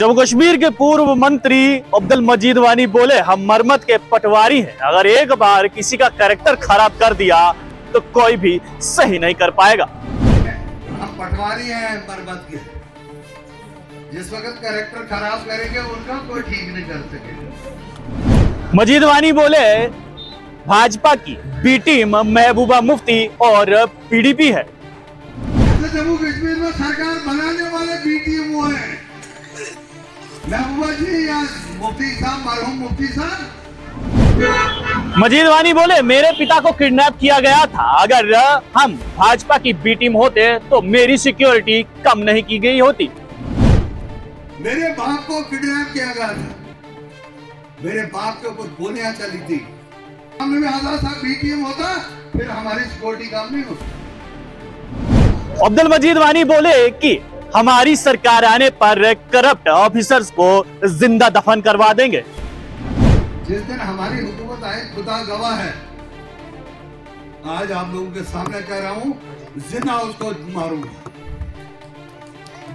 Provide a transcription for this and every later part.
जम्मू कश्मीर के पूर्व मंत्री अब्दुल मजीद वानी बोले, हम मरमत के पटवारी हैं। अगर एक बार किसी का कैरेक्टर खराब कर दिया तो कोई भी सही नहीं कर पाएगा। हम पटवारी हैं मरमत के। जिस वक्त कैरेक्टर खराब करेंगे उनका कोई ठीक नहीं कर सकेगा। मजीद वानी बोले, भाजपा की बी टीम महबूबा मुफ्ती और पीडीपी है। जम्मू कश्मीर में सरकार बनाने वाले बी टीम वो है महबूबा जी या मुफ्ती साहब, मरहूम मुफ्ती साहब। मजीद वानी बोले, मेरे पिता को किडनैप किया गया था। अगर हम भाजपा की बी टीम होते तो मेरी सिक्योरिटी कम नहीं की गई होती। मेरे बाप को किडनैप किया गया था। मेरे बाप के ऊपर गोलियां चली थी। हमने भी आजाद साहब बी टीम होता फिर हमारी सिक्योरिटी कम नहीं होती। अब्दुल मजीद वानी बोले कि हमारी सरकार आने पर करप्ट ऑफिसर्स को जिंदा दफन करवा देंगे। जिस दिन हमारी हुकूमत आए खुदा गवाह है, आज आप लोगों के सामने कह रहा हूं, जिंदा उसको मारूंगा,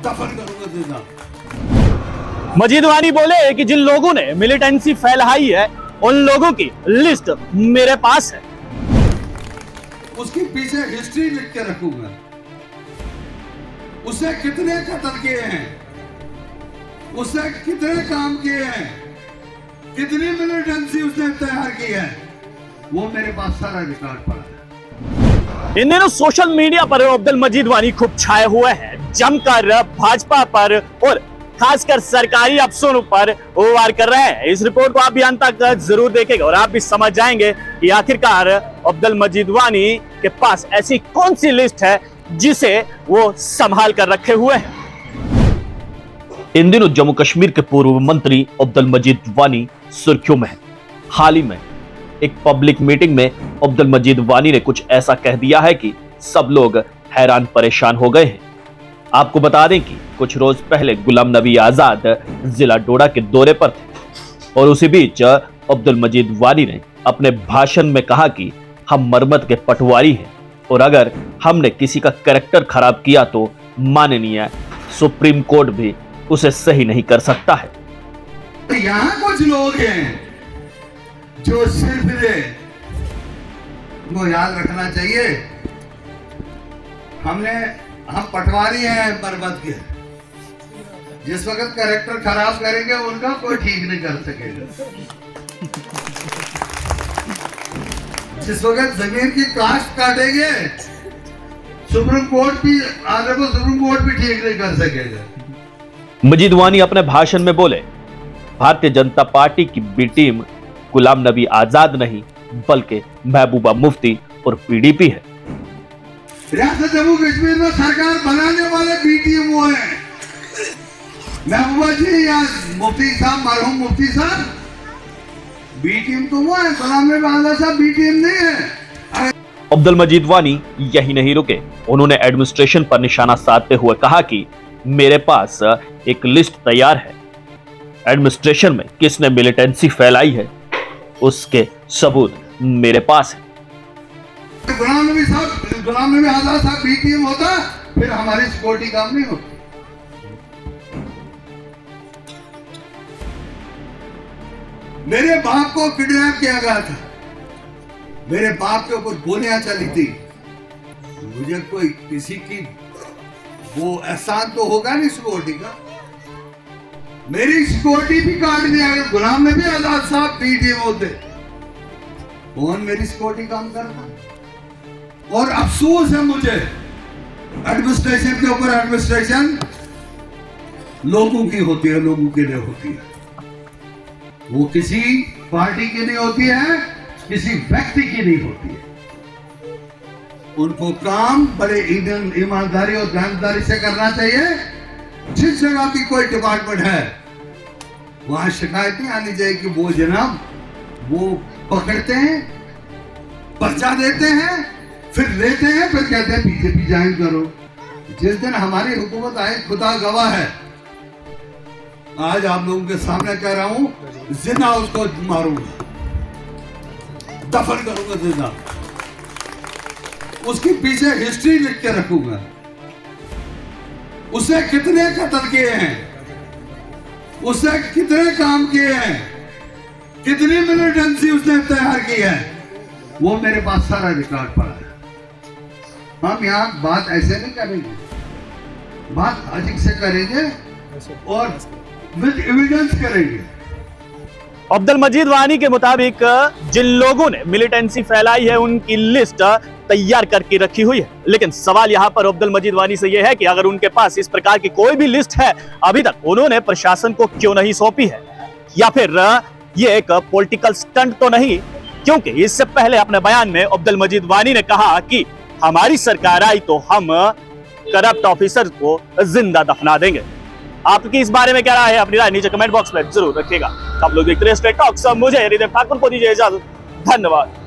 दफन करूंगा जिंदा। मजीद वानी बोले कि जिन लोगों ने मिलिटेंसी फैलाई है उन लोगों की लिस्ट मेरे पास है। उसके पीछे हिस्ट्री लिख के रखूंगा। उसने कितने कत्ल किए हैं, उसने कितने काम किए हैं, कितनी मिलिटेंसी उसने तैयार की है, वो मेरे पास सारा रिकॉर्ड पड़ा है। इन दिनों सोशल मीडिया पर अब्दुल मजीद वानी खूब छाए हुए हैं, जमकर भाजपा पर और खासकर सरकारी अफसरों पर वार कर रहे हैं। इस रिपोर्ट को आप भी अंत तक जरूर देखेंगे और आप भी समझ जाएंगे कि आखिरकार अब्दुल मजीद वानी के पास ऐसी कौन सी लिस्ट है जिसे वो संभाल कर रखे हुए हैं। इन दिनों जम्मू कश्मीर के पूर्व मंत्री अब्दुल मजीद वानी सुर्खियों में है। हाल ही में एक पब्लिक मीटिंग में अब्दुल मजीद वानी ने कुछ ऐसा कह दिया है कि सब लोग हैरान परेशान हो गए हैं। आपको बता दें कि कुछ रोज पहले गुलाम नबी आजाद जिला डोडा के दौरे पर थे और उसी बीच अब्दुल मजीद वानी ने अपने भाषण में कहा कि हम मरमत के पटवारी हैं और अगर हमने किसी का कैरेक्टर खराब किया तो माननीय सुप्रीम कोर्ट भी उसे सही नहीं कर सकता है। यहाँ कुछ लोग हैं जो सिर्फ वो याद रखना चाहिए, हम पटवारी हैं मरमत के। जिस वक्त कैरेक्टर खराब करेंगे उनका कोई ठीक नहीं कर सकेगा। जिस वक्त जमीन की काश्त काटेंगे सुप्रीम कोर्ट भी ठीक नहीं कर सकेगा। मजीद वानी अपने भाषण में बोले, भारतीय जनता पार्टी की बी टीम गुलाम नबी आजाद नहीं बल्कि महबूबा मुफ्ती और पीडीपी है। रियासत जम्मू कश्मीर में सरकार बनाने वाले बी टीम वो है महबूबा जी या मुफ्ती साहब, मरहूम मुफ्ती साहब। बी टीम तो वो है, गुलाम नबी आजाद साहब बी टीम नहीं है। अब्दुल मजीद वानी यही नहीं रुके, उन्होंने एडमिनिस्ट्रेशन पर निशाना साधते हुए कहा कि मेरे पास एक लिस्ट तैयार है। एडमिनिस्ट्रेशन में किसने मिलिटेंसी फैलाई है उसके सबूत मेरे पास है। गुलाम नबी आजाद साहब बी टीम होता फिर हमारी सिक्योरिटी काम नहीं होती। मेरे बाप को किडनैप किया गया था। मेरे बाप के ऊपर गोलियां चली थी। मुझे कोई किसी की वो एहसान तो होगा नहीं सिक्योरिटी का। मेरी सिक्योरिटी भी काट दिया। अगर गुलाम नबी आजाद साहब बी टीम होते कौन मेरी सिक्योरिटी काम करता। और अफसोस है मुझे एडमिनिस्ट्रेशन के ऊपर। एडमिनिस्ट्रेशन लोगों की होती है, लोगों के लिए होती है। वो किसी पार्टी की नहीं होती है, किसी व्यक्ति की नहीं होती है। उनको काम बड़े ईमानदारी और ईमानदारी से करना चाहिए। जिस जगह भी कोई डिपार्टमेंट है वहां शिकायत नहीं आनी चाहिए कि वो जनाब वो पकड़ते हैं, पर्चा देते हैं, फिर लेते हैं, फिर कहते हैं बीजेपी ज्वाइन करो। जिस दिन हमारी हुकूमत आए खुदा गवाह है, आज आप लोगों के सामने कह रहा हूं, जिंदा उसको मारूंगा, दफन करूंगा जिंदा। उसके पीछे हिस्ट्री लिख के रखूंगा। उसने कितने कत्ल किए हैं, उसने कितने काम किए हैं, कितनी मिलिटेंसी उसने तैयार की है, वो मेरे पास सारा रिकॉर्ड पड़ा है। हम यहाँ बात ऐसे नहीं करेंगे, बात लॉजिक से करेंगे और विद एविडेंस करेंगे। अब्दुल मजीद वानी के मुताबिक जिन लोगों ने मिलिटेंसी फैलाई है उनकी लिस्ट तैयार करके रखी हुई है, लेकिन सवाल यहाँ पर अब्दुल मजीद वानी से यह है कि अगर उनके पास इस प्रकार की कोई भी लिस्ट है अभी तक उन्होंने प्रशासन को क्यों नहीं सौंपी है, या फिर ये एक पॉलिटिकल स्टंट तो नहीं, क्योंकि इससे पहले अपने बयान में अब्दुल मजीद वानी ने कहा कि हमारी सरकार आई तो हम करप्ट ऑफिसर को जिंदा दफना देंगे। आपकी इस बारे में क्या राय है? अपनी राय नीचे कमेंट बॉक्स में जरूर रखिएगा। आप लोग देखते रहिए स्ट्रेट टॉक्स, मुझे हरिदेव ठाकुर को दीजिए इजाजत। धन्यवाद।